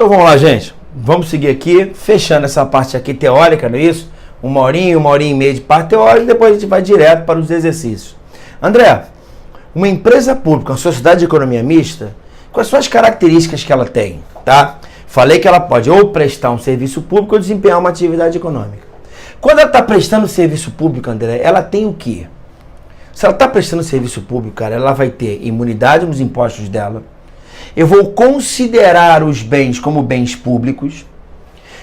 Então vamos lá, gente. Vamos seguir aqui, fechando essa parte aqui teórica, não é isso? Uma horinha e meia de parte teórica, e depois a gente vai direto para os exercícios. André, uma empresa pública, uma sociedade de economia mista, quais são as características que ela tem, tá? Falei que ela pode ou prestar um serviço público ou desempenhar uma atividade econômica. Quando ela está prestando serviço público, André, ela tem o quê? Se ela está prestando serviço público, cara, ela vai ter imunidade nos impostos dela. Eu vou considerar os bens como bens públicos.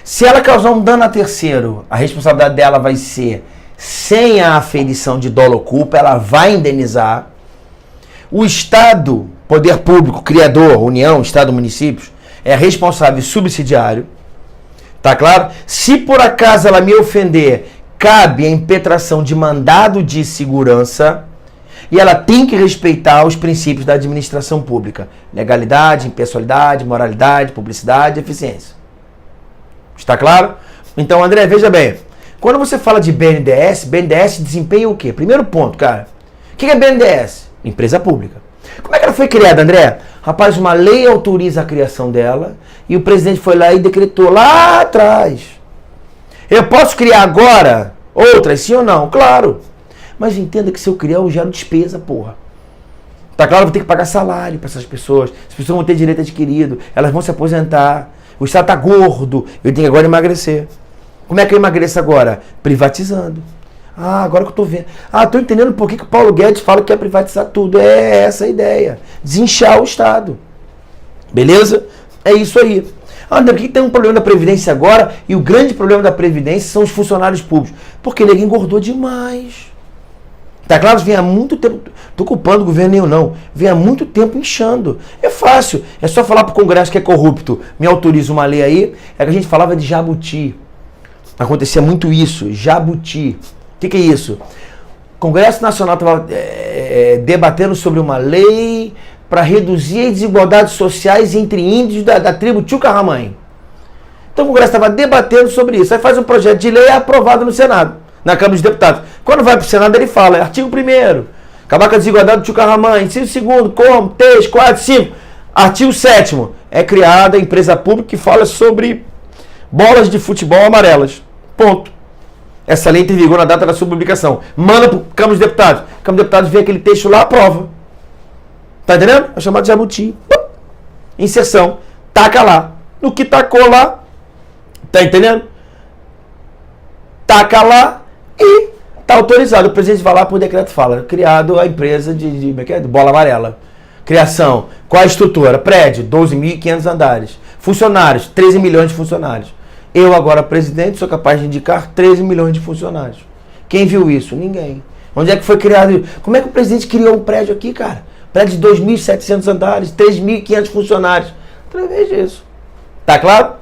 Se ela causar um dano a terceiro, a responsabilidade dela vai ser sem a aferição de dolo ou culpa, ela vai indenizar. O Estado, poder público, criador, União, Estado, municípios, é responsável subsidiário. Tá claro? Se por acaso ela me ofender, cabe a impetração de mandado de segurança e ela tem que respeitar os princípios da administração pública. Legalidade, impessoalidade, moralidade, publicidade e eficiência. Está claro? Então, André, veja bem. Quando você fala de BNDES, BNDES desempenha o quê? Primeiro ponto, cara. O que é BNDES? Empresa pública. Como é que ela foi criada, André? Rapaz, uma lei autoriza a criação dela e o presidente foi lá e decretou lá atrás. Eu posso criar agora outras, sim ou não? Claro. Mas entenda que se eu criar, eu gero despesa, porra. Tá claro? Eu vou ter que pagar salário para essas pessoas. As pessoas vão ter direito adquirido, elas vão se aposentar. O Estado tá gordo, eu tenho que agora emagrecer. Como é que eu emagreço agora? Privatizando. Ah, agora que eu tô vendo. Ah, tô entendendo por que o Paulo Guedes fala que quer privatizar tudo. É essa a ideia. Desinchar o Estado. Beleza? É isso aí. André, por que tem um problema da Previdência agora? E o grande problema da Previdência são os funcionários públicos. Porque ele engordou demais. Tá claro? Vem há muito tempo. Tô culpando o governo nenhum, não. Vem há muito tempo inchando. É fácil. É só falar pro Congresso que é corrupto. Me autoriza uma lei aí. É que a gente falava de jabuti. Acontecia muito isso. Jabuti. O que é isso? O Congresso Nacional estava debatendo sobre uma lei para reduzir as desigualdades sociais entre índios da tribo Tchucarramãe. Então o Congresso estava debatendo sobre isso. Aí faz um projeto de lei aprovado no Senado, na Câmara dos Deputados. Quando vai para o Senado, ele fala, artigo 1º, acabar com a desigualdade do Tchucarramãe. Inciso 2º, como? 3, 4, 5. Artigo 7º, é criada a empresa pública que fala sobre bolas de futebol amarelas. Ponto. Essa lei entra em vigor na data da sua publicação. Manda para a Câmara dos Deputados. A Câmara dos Deputados vê aquele texto lá, aprova. Tá entendendo? É chamado de jabuti. Inserção. Taca lá. No que tacou lá, tá entendendo? Taca lá e tá autorizado. O presidente vai lá, por decreto fala, criado a empresa de bola amarela. Criação. Qual a estrutura? Prédio, 12.500 andares. Funcionários, 13 milhões de funcionários. Eu agora, presidente, sou capaz de indicar 13 milhões de funcionários. Quem viu isso? Ninguém. Onde é que foi criado? Como é que o presidente criou um prédio aqui, cara? Prédio de 2.700 andares, 3.500 funcionários. Através disso. Tá claro?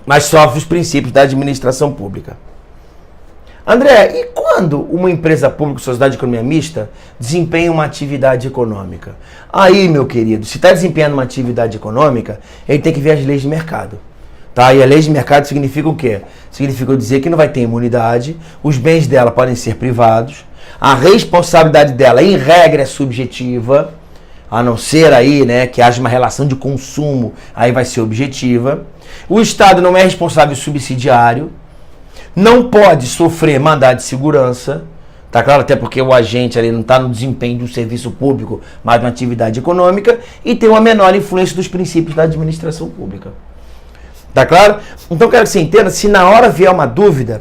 Mas sofre os princípios da administração pública. André, e quando uma empresa pública, sociedade de economia mista, desempenha uma atividade econômica? Aí, meu querido, se está desempenhando uma atividade econômica, ele tem que ver as leis de mercado. Tá? E a lei de mercado significa o quê? Significa dizer que não vai ter imunidade, os bens dela podem ser privados, a responsabilidade dela, em regra, é subjetiva, a não ser aí, né, que haja uma relação de consumo, aí vai ser objetiva. O Estado não é responsável subsidiário, não pode sofrer mandado de segurança, tá claro? Até porque o agente ali não está no desempenho de um serviço público, mas de uma atividade econômica, e tem uma menor influência dos princípios da administração pública. Tá claro? Então quero que você entenda, se na hora vier uma dúvida,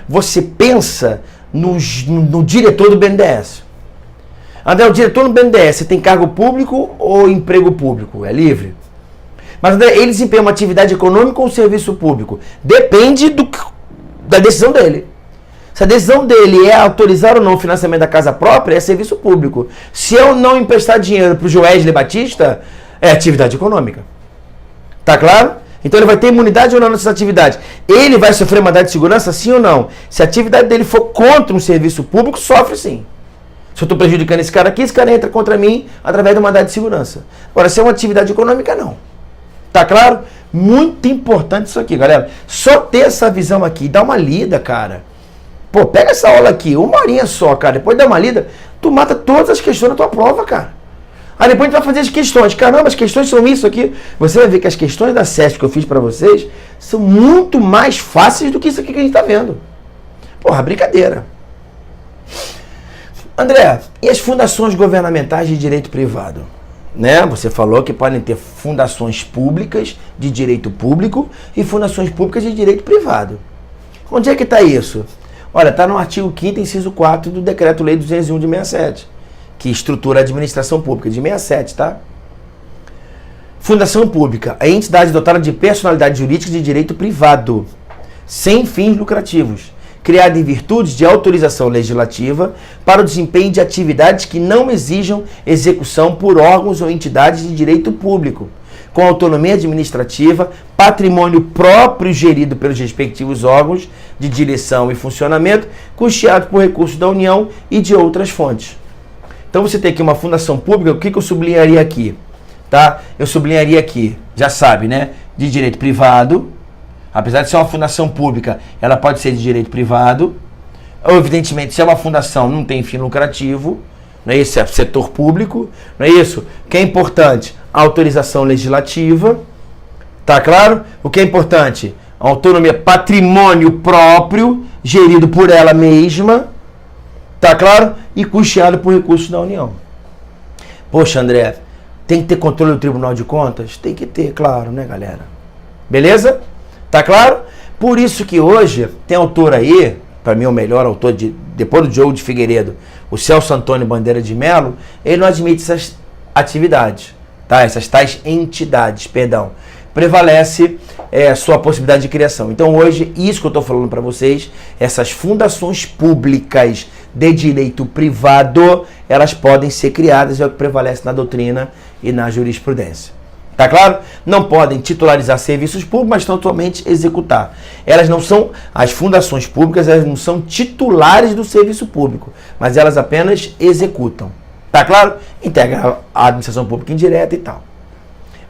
você pensa no diretor do BNDES. André, o diretor do BNDES tem cargo público ou emprego público? É livre? Mas André, ele desempenha uma atividade econômica ou serviço público? Depende da decisão dele. Se a decisão dele é autorizar ou não o financiamento da casa própria, é serviço público. Se eu não emprestar dinheiro para o Joesley Batista, é atividade econômica. Tá claro? Então ele vai ter imunidade ou não nessa atividade? Ele vai sofrer mandado de segurança, sim ou não? Se a atividade dele for contra um serviço público, sofre sim. Se eu estou prejudicando esse cara aqui, esse cara entra contra mim através do mandado de segurança. Agora, se é uma atividade econômica, não. Tá claro? Muito importante isso aqui, galera. Só ter essa visão aqui, dá uma lida, cara. Pô, pega essa aula aqui, uma horinha só, cara. Depois dá uma lida, tu mata todas as questões da tua prova, cara. Aí depois a gente vai fazer as questões. Caramba, as questões são isso aqui. Você vai ver que as questões da CESP que eu fiz para vocês são muito mais fáceis do que isso aqui que a gente está vendo. Porra, brincadeira. André, e as fundações governamentais de direito privado? Né? Você falou que podem ter fundações públicas de direito público e fundações públicas de direito privado. Onde é que está isso? Olha, está no artigo 5º, inciso 4 do Decreto-Lei 201 de 67, que estrutura a administração pública, de 67, tá? Fundação pública, a entidade dotada de personalidade jurídica de direito privado, sem fins lucrativos, criada em virtude de autorização legislativa para o desempenho de atividades que não exijam execução por órgãos ou entidades de direito público, com autonomia administrativa, patrimônio próprio gerido pelos respectivos órgãos de direção e funcionamento, custeado por recursos da União e de outras fontes. Então você tem aqui uma fundação pública, o que eu sublinharia aqui? Tá? Eu sublinharia aqui, já sabe, né? De direito privado. Apesar de ser uma fundação pública, ela pode ser de direito privado. Ou, evidentemente, se é uma fundação, não tem fim lucrativo. Não é isso? É setor público. Não é isso? O que é importante? A autorização legislativa. Tá claro? O que é importante? A autonomia, patrimônio próprio, gerido por ela mesma. Tá claro? E custeado por recursos da União. Poxa, André, tem que ter controle do Tribunal de Contas? Tem que ter, claro, né, galera? Beleza? Tá claro? Por isso que hoje tem autor aí, para mim o melhor autor, depois do Diogo de Figueiredo, o Celso Antônio Bandeira de Melo, ele não admite essas atividades, tá? Essas tais entidades, perdão. Prevalece sua possibilidade de criação. Então hoje, isso que eu estou falando para vocês, essas fundações públicas de direito privado, elas podem ser criadas, é o que prevalece na doutrina e na jurisprudência. Tá claro? Não podem titularizar serviços públicos, mas estão atualmente executar. Elas não são, as fundações públicas, elas não são titulares do serviço público, mas elas apenas executam. Tá claro? Integra a administração pública indireta e tal.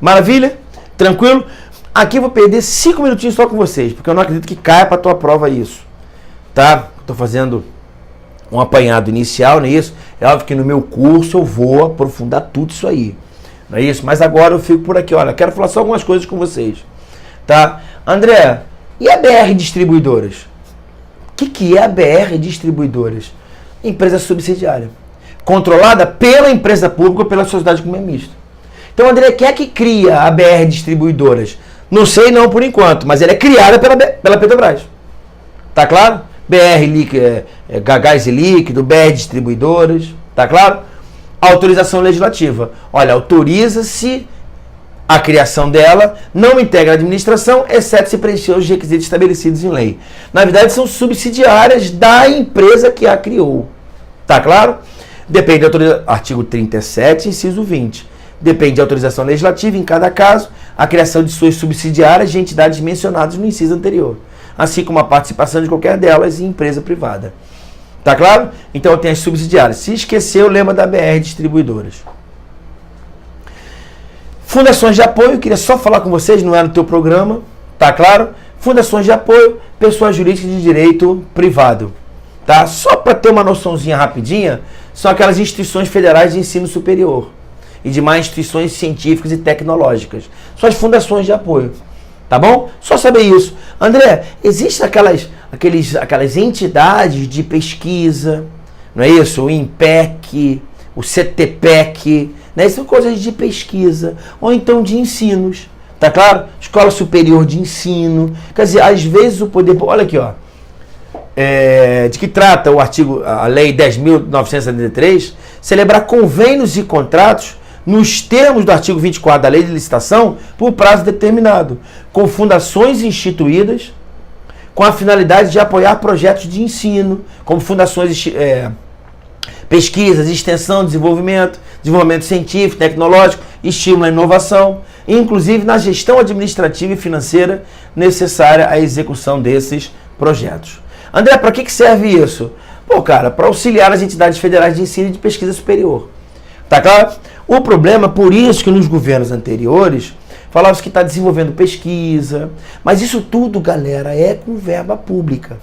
Maravilha? Tranquilo? Aqui eu vou perder 5 minutinhos só com vocês, porque eu não acredito que caia para a tua prova isso. Tá? Estou fazendo um apanhado inicial, não é isso? É óbvio que no meu curso eu vou aprofundar tudo isso aí. Não é isso? Mas agora eu fico por aqui. Olha, quero falar só algumas coisas com vocês. Tá? André, e a BR Distribuidoras? O que é a BR Distribuidoras? Empresa subsidiária. Controlada pela empresa pública ou pela sociedade como é mista. Então, André, quem é que cria a BR Distribuidoras? Não sei não por enquanto, mas ela é criada pela Petrobras. Tá claro? Gás e Líquido, BR Distribuidoras. Tá claro? Autorização legislativa. Olha, autoriza-se a criação dela, não integra a administração, exceto se preencher os requisitos estabelecidos em lei. Na verdade, são subsidiárias da empresa que a criou. Tá claro? Depende da autorização. Artigo 37, inciso 20. Depende de autorização legislativa, em cada caso, a criação de suas subsidiárias de entidades mencionadas no inciso anterior, assim como a participação de qualquer delas em empresa privada. Tá claro? Então tem as subsidiárias. Se esqueceu, lembra da BR Distribuidoras. Fundações de apoio, queria só falar com vocês, não é no teu programa, tá claro? Fundações de apoio, pessoas jurídicas de direito privado. Tá? Só para ter uma noçãozinha rapidinha, são aquelas instituições federais de ensino superior e demais instituições científicas e tecnológicas. São as fundações de apoio. Tá bom? Só saber isso. André, existem aquelas entidades de pesquisa, não é isso? O INPEC, o CTPEC, né? São coisas de pesquisa, ou então de ensinos, tá claro? Escola Superior de Ensino. Quer dizer, às vezes o poder... Olha aqui, ó. De que trata a Lei 10.973, celebrar convênios e contratos nos termos do artigo 24 da Lei de Licitação, por prazo determinado, com fundações instituídas com a finalidade de apoiar projetos de ensino, como fundações, pesquisas, extensão, desenvolvimento científico, tecnológico, estímulo à inovação, inclusive na gestão administrativa e financeira necessária à execução desses projetos. André, para que serve isso? Pô, cara, para auxiliar as entidades federais de ensino e de pesquisa superior. Tá claro? O problema, por isso que nos governos anteriores, falava-se que está desenvolvendo pesquisa, mas isso tudo, galera, é com verba pública.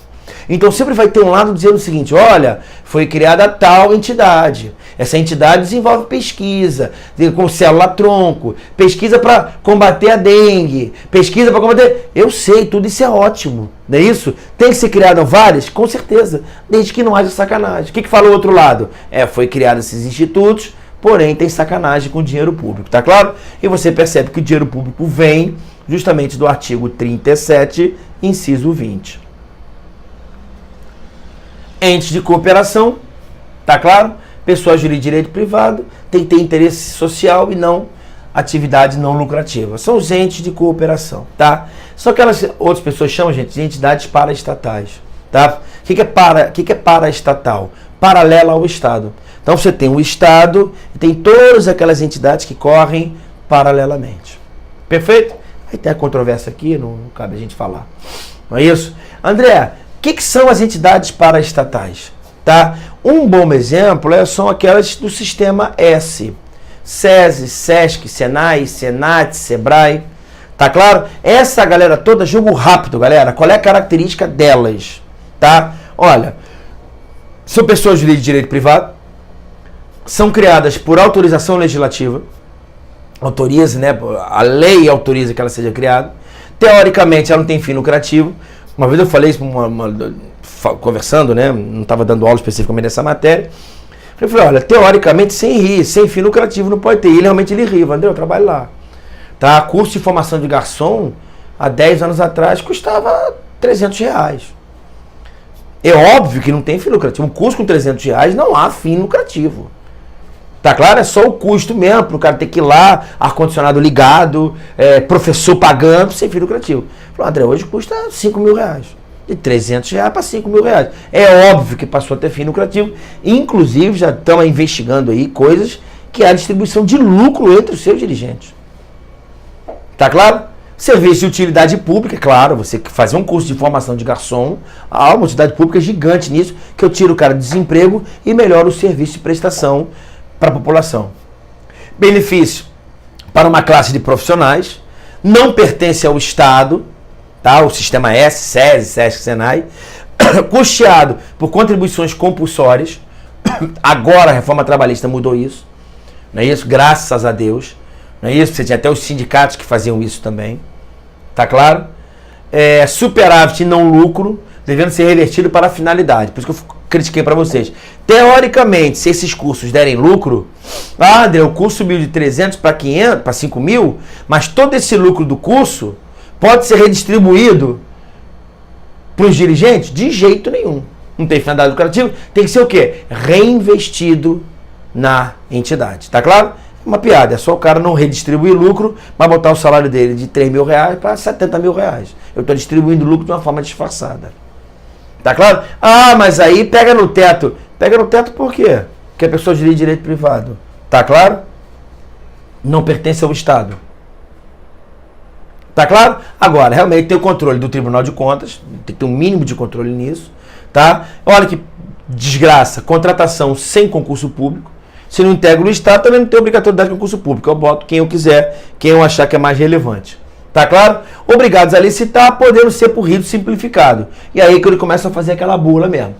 Então sempre vai ter um lado dizendo o seguinte: olha, foi criada tal entidade. Essa entidade desenvolve pesquisa, com célula-tronco, pesquisa para combater a dengue, pesquisa para combater... Eu sei, tudo isso é ótimo, não é isso? Tem que ser criado várias? Com certeza, desde que não haja sacanagem. O que fala o outro lado? Foi criado esses institutos, porém tem sacanagem com o dinheiro público, tá claro? E você percebe que o dinheiro público vem justamente do artigo 37, inciso 20. Entes de cooperação, tá claro? Pessoas de direito privado tem que ter interesse social e não atividade não lucrativa. São os entes de cooperação, tá? Só que outras pessoas chamam, gente, de entidades paraestatais, tá? O que é paraestatal? Paralela ao Estado. Então você tem o Estado e tem todas aquelas entidades que correm paralelamente. Perfeito? Aí tem a controvérsia aqui, não cabe a gente falar. Não é isso? André, o que são as entidades paraestatais? Tá? Um bom exemplo são aquelas do sistema S. SESI, SESC, SENAI, SENAT, SEBRAE. Tá claro? Essa galera toda, jogo rápido, galera. Qual é a característica delas? Tá? Olha, são pessoas de direito privado, são criadas por autorização legislativa, autoriza, né? A lei autoriza que ela seja criada. Teoricamente, ela não tem fim lucrativo. Uma vez eu falei isso conversando, né? Não estava dando aula especificamente dessa matéria. Eu falei, olha, teoricamente, sem fim lucrativo não pode ter. E ele realmente ri. André, eu trabalho lá. Tá? Curso de formação de garçom, há 10 anos atrás, custava R$300. É óbvio que não tem fim lucrativo. Um curso com R$300 não há fim lucrativo. Tá claro? É só o custo mesmo, para o cara ter que ir lá, ar-condicionado ligado, professor pagando, sem fim lucrativo. Falei, André, hoje custa R$5.000. De R$300 para R$5.000. É óbvio que passou a ter fim lucrativo. Inclusive, já estamos investigando aí coisas que é a distribuição de lucro entre os seus dirigentes. Tá claro? Serviço de utilidade pública, é claro, você fazer um curso de formação de garçom, há uma utilidade pública gigante nisso, que eu tiro o cara de desemprego e melhoro o serviço de prestação para a população. Benefício para uma classe de profissionais, não pertence ao Estado, tá? O sistema S, SESI, SESC, SENAI, custeado por contribuições compulsórias. Agora a reforma trabalhista mudou isso, não é isso? Graças a Deus, não é isso? Você tinha até os sindicatos que faziam isso também, tá claro? Superávit e não lucro, devendo ser revertido para a finalidade. Por isso que eu critiquei para vocês. Teoricamente, se esses cursos derem lucro, André, o curso subiu de 300 para 500, para 5.000, mas todo esse lucro do curso pode ser redistribuído para os dirigentes? De jeito nenhum. Não tem finalidade lucrativa, tem que ser o quê? Reinvestido na entidade. Tá claro? Uma piada, é só o cara não redistribuir lucro, mas botar o salário dele de R$3.000 para R$70.000. Eu estou distribuindo lucro de uma forma disfarçada. Tá claro? Mas aí pega no teto. Pega no teto por quê? Porque a pessoa de direito privado. Tá claro? Não pertence ao Estado. Tá claro? Agora, realmente tem o controle do Tribunal de Contas, tem que ter um mínimo de controle nisso, tá? Olha que desgraça, contratação sem concurso público. Se não integra o Estado, também não tem obrigatoriedade de concurso público. Eu boto quem eu quiser, quem eu achar que é mais relevante. Tá claro? Obrigados a licitar, podendo ser por rito simplificado. E aí que ele começa a fazer aquela bula mesmo.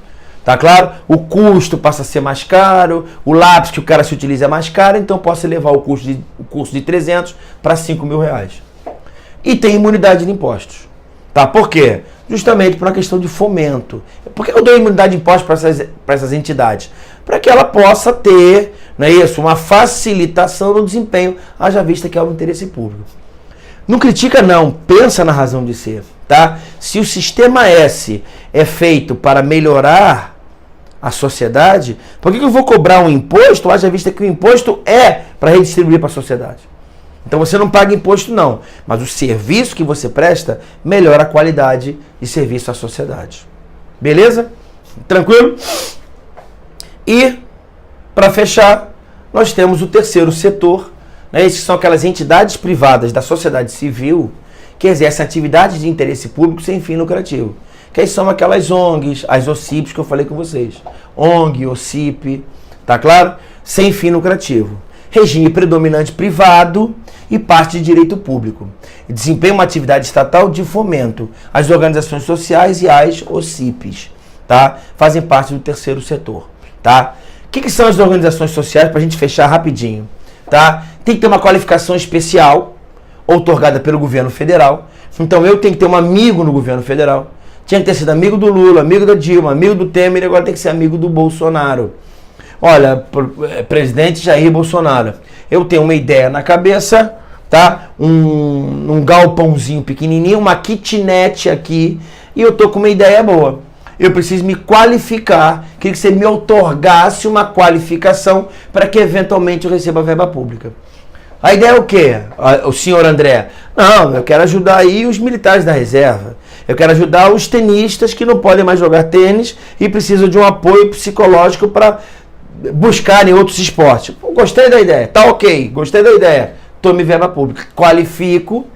Tá claro? O custo passa a ser mais caro, o lápis que o cara se utiliza é mais caro, então posso elevar o curso de 300 para R$5.000. E tem imunidade de impostos. Tá? Por quê? Justamente por uma questão de fomento. Por que eu dou imunidade de impostos para essas entidades? Para que ela possa ter, não é isso, uma facilitação no desempenho, haja vista que é um interesse público. Não critica não, pensa na razão de ser. Tá? Se o sistema S é feito para melhorar a sociedade, por que eu vou cobrar um imposto, haja vista que o imposto é para redistribuir para a sociedade? Então você não paga imposto não, mas o serviço que você presta melhora a qualidade de serviço à sociedade. Beleza? Tranquilo? E, para fechar, nós temos o terceiro setor, né? Esses são aquelas entidades privadas da sociedade civil que exercem atividades de interesse público sem fim lucrativo. Que aí são aquelas ONGs, as OCIPs que eu falei com vocês. ONG, OCIP, tá claro? Sem fim lucrativo. Regime predominante privado, e parte de direito público. Desempenha uma atividade estatal de fomento. As organizações sociais e as OCIPs, tá? Fazem parte do terceiro setor, tá? O que são as organizações sociais, para a gente fechar rapidinho, tá? Tem que ter uma qualificação especial, outorgada pelo governo federal. Então eu tenho que ter um amigo no governo federal. Tinha que ter sido amigo do Lula, amigo da Dilma, amigo do Temer, e agora tem que ser amigo do Bolsonaro. Olha, presidente Jair Bolsonaro, eu tenho uma ideia na cabeça, tá? Um galpãozinho pequenininho, uma kitnet aqui, e eu tô com uma ideia boa. Eu preciso me qualificar, queria que você me outorgasse uma qualificação para que eventualmente eu receba verba pública. A ideia é o quê, o senhor André? Não, eu quero ajudar aí os militares da reserva. Eu quero ajudar os tenistas que não podem mais jogar tênis e precisam de um apoio psicológico para buscarem outros esportes. Pô, gostei da ideia, tá ok, gostei da ideia. Tome verba pública, qualifico,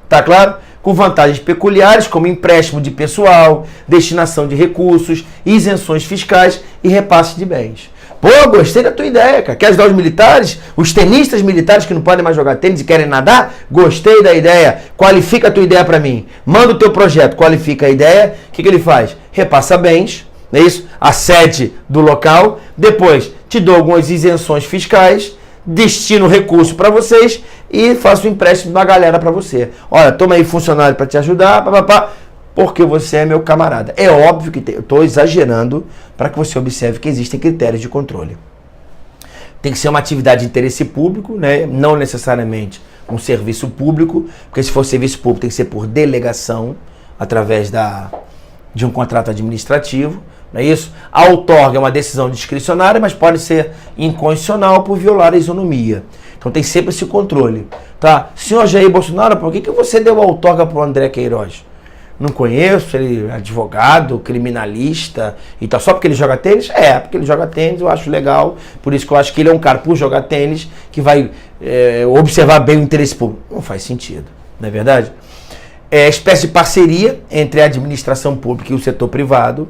tá claro? Com vantagens peculiares como empréstimo de pessoal, destinação de recursos, isenções fiscais e repasse de bens. Pô, gostei da tua ideia, cara. Quer ajudar os militares? Os tenistas militares que não podem mais jogar tênis e querem nadar? Gostei da ideia. Qualifica a tua ideia para mim. Manda o teu projeto, qualifica a ideia. O que ele faz? Repassa bens, não é isso? A sede do local. Depois, te dou algumas isenções fiscais, destino recurso para vocês e faço um empréstimo da galera para você. Olha, toma aí funcionário para te ajudar, papapá. Porque você é meu camarada. É óbvio que eu estou exagerando para que você observe que existem critérios de controle. Tem que ser uma atividade de interesse público, né? Não necessariamente um serviço público, porque se for serviço público tem que ser por delegação, através de um contrato administrativo, não é isso? A outorga é uma decisão discricionária, mas pode ser inconstitucional por violar a isonomia. Então tem sempre esse controle. Tá? Senhor Jair Bolsonaro, por que você deu a outorga para o André Queiroz? Não conheço, ele é advogado, criminalista e tal. Só porque ele joga tênis? É, porque ele joga tênis, eu acho legal. Por isso que eu acho que ele é um cara, por jogar tênis, que vai observar bem o interesse público. Não faz sentido, não é verdade? É espécie de parceria entre a administração pública e o setor privado,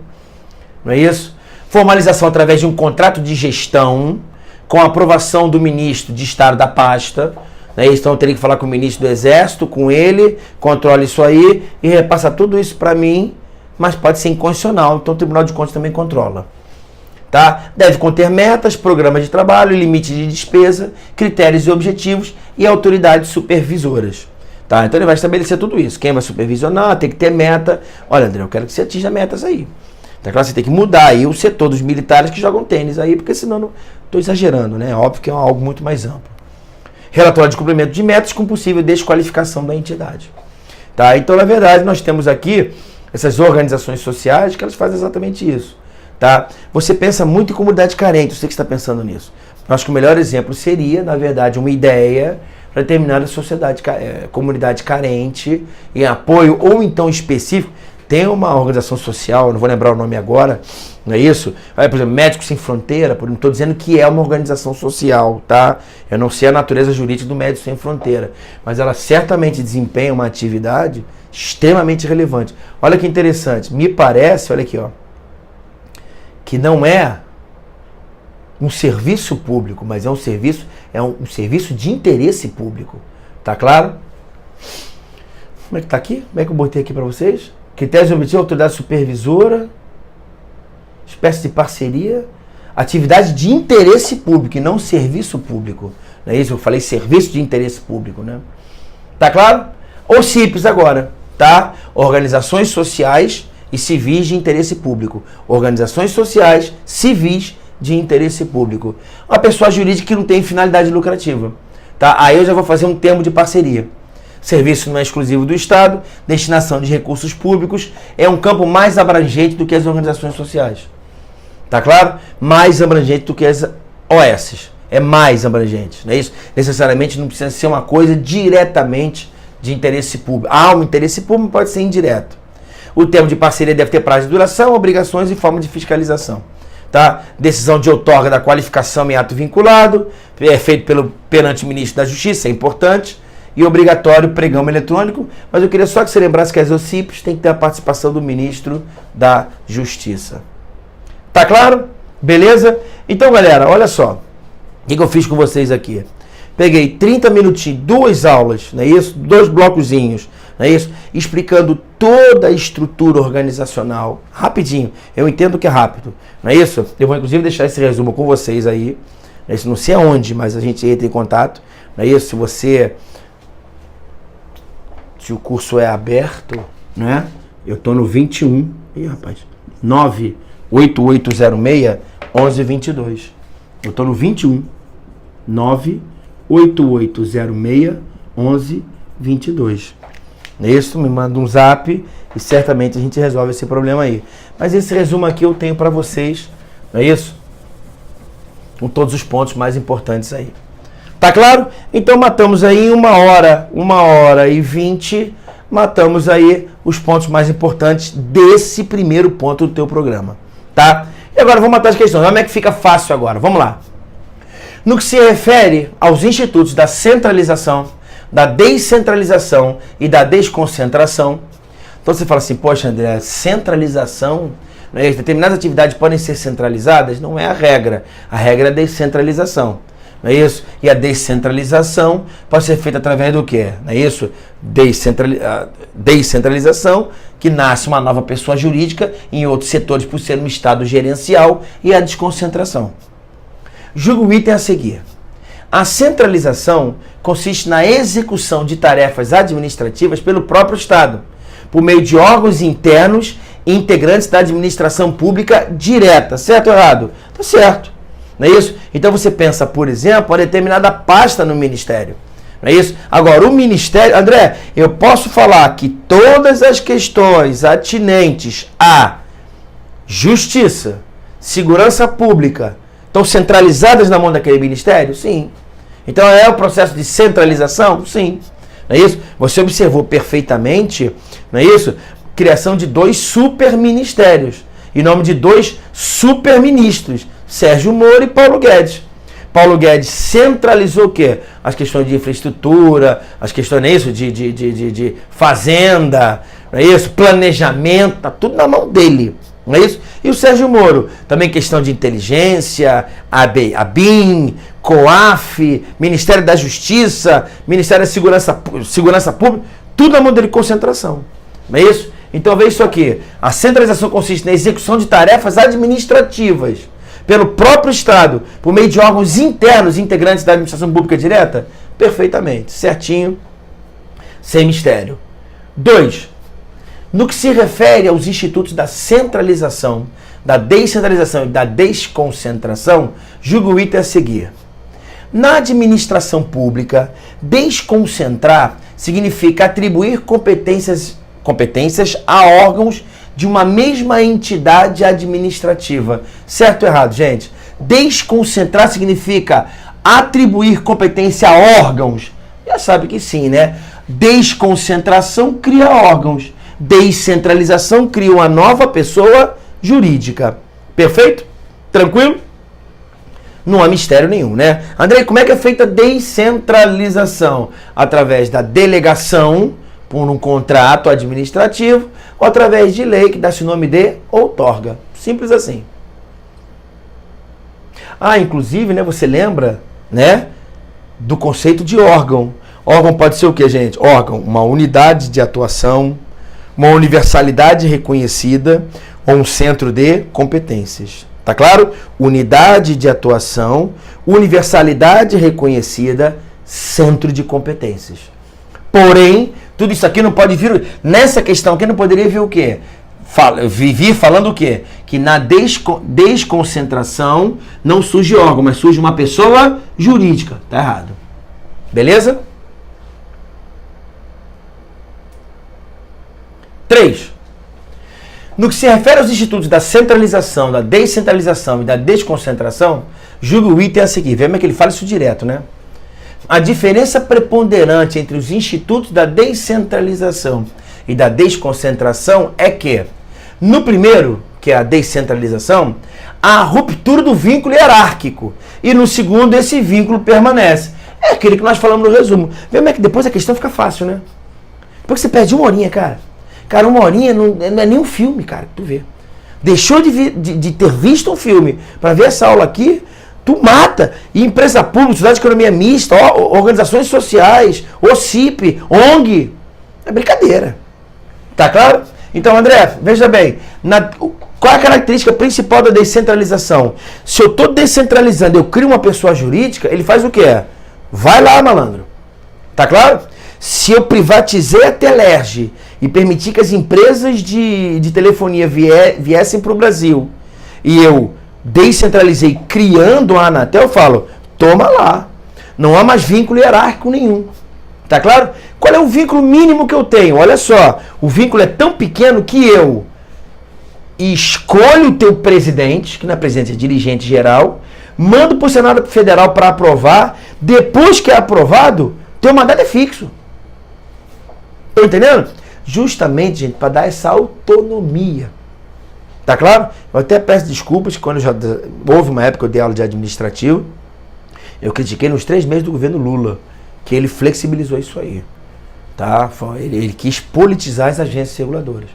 não é isso? Formalização através de um contrato de gestão com a aprovação do ministro de Estado da pasta. Então eu teria que falar com o ministro do Exército, com ele, controla isso aí e repassa tudo isso para mim, mas pode ser inconstitucional, então o Tribunal de Contas também controla. Tá? Deve conter metas, programas de trabalho, limite de despesa, critérios e objetivos e autoridades supervisoras. Tá? Então ele vai estabelecer tudo isso. Quem vai supervisionar, tem que ter meta. Olha, André, eu quero que você atinja metas aí. Tá claro? Você tem que mudar aí o setor dos militares que jogam tênis aí, porque senão não estou exagerando, né? Óbvio que é algo muito mais amplo. Relatório de cumprimento de metas com possível desqualificação da entidade. Tá? Então, na verdade, nós temos aqui essas organizações sociais que elas fazem exatamente isso. Tá? Você pensa muito em comunidade carente, eu sei que está pensando nisso. Eu acho que o melhor exemplo seria, na verdade, uma ideia para determinada sociedade, comunidade carente, em apoio ou então específico. Tem uma organização social, não vou lembrar o nome agora, não é isso? Por exemplo, Médicos Sem Fronteira, não estou dizendo que é uma organização social, tá? Eu não sei a natureza jurídica do Médicos Sem Fronteira, mas ela certamente desempenha uma atividade extremamente relevante. Olha que interessante, me parece, olha aqui, ó, que não é um serviço público, mas é um serviço de interesse público, tá claro? Como é que tá aqui? Como é que eu botei aqui para vocês? Critérios de objetivo, autoridade supervisora, espécie de parceria, atividade de interesse público e não serviço público. Não é isso? Eu falei serviço de interesse público, né? Tá claro? OCIPs agora, tá? Organizações sociais e civis de interesse público. Organizações sociais, civis de interesse público. Uma pessoa jurídica que não tem finalidade lucrativa, tá? Aí eu já vou fazer um termo de parceria. Serviço não é exclusivo do Estado, destinação de recursos públicos, é um campo mais abrangente do que as organizações sociais. Tá claro? Mais abrangente do que as OS. É mais abrangente, não é isso? Necessariamente não precisa ser uma coisa diretamente de interesse público. Um interesse público pode ser indireto. O termo de parceria deve ter prazo de duração, obrigações e forma de fiscalização. Tá? Decisão de outorga da qualificação em ato vinculado, é feito perante o ministro da Justiça, é importante. E obrigatório pregão eletrônico, mas eu queria só que você lembrasse que as OCIPs tem que ter a participação do ministro da Justiça. Tá claro? Beleza? Então, galera, olha só. O que eu fiz com vocês aqui? Peguei 30 minutinhos, 2 aulas, não é isso? 2 blocozinhos, não é isso? Explicando toda a estrutura organizacional, rapidinho. Eu entendo que é rápido, não é isso? Eu vou inclusive deixar esse resumo com vocês aí. Não é isso? Não sei aonde, mas a gente entra em contato, não é isso? Se o curso é aberto, né? Eu tô no 21. Ih, rapaz. 98806-1122. Eu tô no 21. 98806-1122. É isso? Me manda um zap e certamente a gente resolve esse problema aí. Mas esse resumo aqui eu tenho para vocês, não é isso? Com todos os pontos mais importantes aí. Tá claro? Então matamos aí 1h20, matamos aí os pontos mais importantes desse primeiro ponto do teu programa, tá? E agora vamos matar as questões. Como é que fica fácil agora? Vamos lá. No que se refere aos institutos da centralização, da descentralização e da desconcentração, então você fala assim, poxa, André, centralização, né, determinadas atividades podem ser centralizadas? Não é a regra é a descentralização. Não é isso? E a descentralização pode ser feita através do quê? Não é isso? Descentralização, que nasce uma nova pessoa jurídica em outros setores por ser um estado gerencial, e a desconcentração. Julgo o item a seguir. A centralização consiste na execução de tarefas administrativas pelo próprio Estado, por meio de órgãos internos e integrantes da administração pública direta. Certo ou errado? Tá certo. Não é isso? Então você pensa, por exemplo, uma determinada pasta no Ministério. Não é isso? Agora, o Ministério... André, eu posso falar que todas as questões atinentes à justiça, segurança pública, estão centralizadas na mão daquele Ministério? Sim. Então é o processo de centralização? Sim. Não é isso? Você observou perfeitamente, não é isso? Criação de 2 superministérios, em nome de 2 superministros, Sérgio Moro e Paulo Guedes. Paulo Guedes centralizou o quê? As questões de infraestrutura, as questões, não é isso? De fazenda, não é isso? Planejamento, tá tudo na mão dele, não é isso? E o Sérgio Moro, também questão de inteligência, ABIN, COAF, Ministério da Justiça, Ministério da Segurança Pública, tudo na mão dele, concentração, não é isso? Então veja isso aqui, a centralização consiste na execução de tarefas administrativas pelo próprio Estado, por meio de órgãos internos integrantes da administração pública direta? Perfeitamente, certinho, sem mistério. 2. No que se refere aos institutos da centralização, da descentralização e da desconcentração, julgo o item a seguir. Na administração pública, desconcentrar significa atribuir competências a órgãos de uma mesma entidade administrativa. Certo ou errado, gente? Desconcentrar significa atribuir competência a órgãos. Já sabe que sim, né? Desconcentração cria órgãos. Descentralização cria uma nova pessoa jurídica. Perfeito? Tranquilo? Não há mistério nenhum, né? André, como é que é feita a descentralização? Através da delegação por um contrato administrativo ou através de lei que dá-se o nome de outorga. Simples assim. Inclusive, né, você lembra, né, do conceito de órgão. Órgão pode ser o que, gente? Órgão, uma unidade de atuação, uma universalidade reconhecida ou um centro de competências. Tá claro? Unidade de atuação, universalidade reconhecida, centro de competências. Porém, tudo isso aqui não pode vir... Nessa questão aqui não poderia vir o quê? Vir falando o quê? Que na desconcentração não surge órgão, mas surge uma pessoa jurídica. Tá errado. Beleza? 3. No que se refere aos institutos da centralização, da descentralização e da desconcentração, julgo o item a seguir. Vemos que ele fala isso direto, né? A diferença preponderante entre os institutos da descentralização e da desconcentração é que, no primeiro, que é a descentralização, há a ruptura do vínculo hierárquico. E no segundo, esse vínculo permanece. É aquele que nós falamos no resumo. Vemos que depois a questão fica fácil, né? Porque você perde 1 horinha, cara. Cara, 1 horinha não é nem um filme, cara, que tu vê. Deixou de ter visto um filme para ver essa aula aqui, Tu mata. E empresa pública, sociedade de economia mista, organizações sociais, OCIP, ONG. É brincadeira. Tá claro? Então, André, veja bem. Qual é a característica principal da descentralização? Se eu estou descentralizando, eu crio uma pessoa jurídica, ele faz o quê? Vai lá, malandro. Tá claro? Se eu privatizei a Telerge e permitir que as empresas de telefonia viessem para o Brasil e eu descentralizei criando a Anatel, eu falo, toma lá. Não há mais vínculo hierárquico nenhum. Tá claro? Qual é o vínculo mínimo que eu tenho? Olha só, o vínculo é tão pequeno que eu escolho o teu presidente, que na presidência é dirigente geral, mando para o Senado Federal para aprovar, depois que é aprovado, teu mandato é fixo. Estão entendendo? Justamente, gente, para dar essa autonomia. Tá claro? Eu até peço desculpas, quando houve uma época que eu dei aula de administrativo, eu critiquei nos 3 meses do governo Lula, que ele flexibilizou isso aí. Tá? Ele quis politizar as agências reguladoras.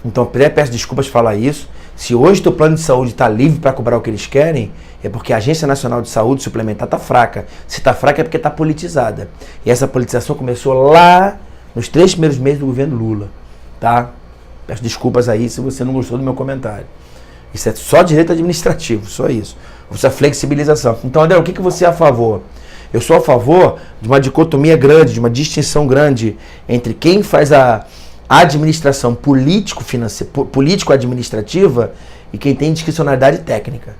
Então, até peço desculpas de falar isso. Se hoje o teu plano de saúde está livre para cobrar o que eles querem, é porque a Agência Nacional de Saúde Suplementar está fraca. Se está fraca é porque está politizada. E essa politização começou lá nos 3 primeiros meses do governo Lula. Tá? Peço desculpas aí se você não gostou do meu comentário. Isso é só direito administrativo, só isso. Essa flexibilização. Então, André, o que você é a favor? Eu sou a favor de uma dicotomia grande, de uma distinção grande entre quem faz a administração político-administrativa e quem tem discricionalidade técnica.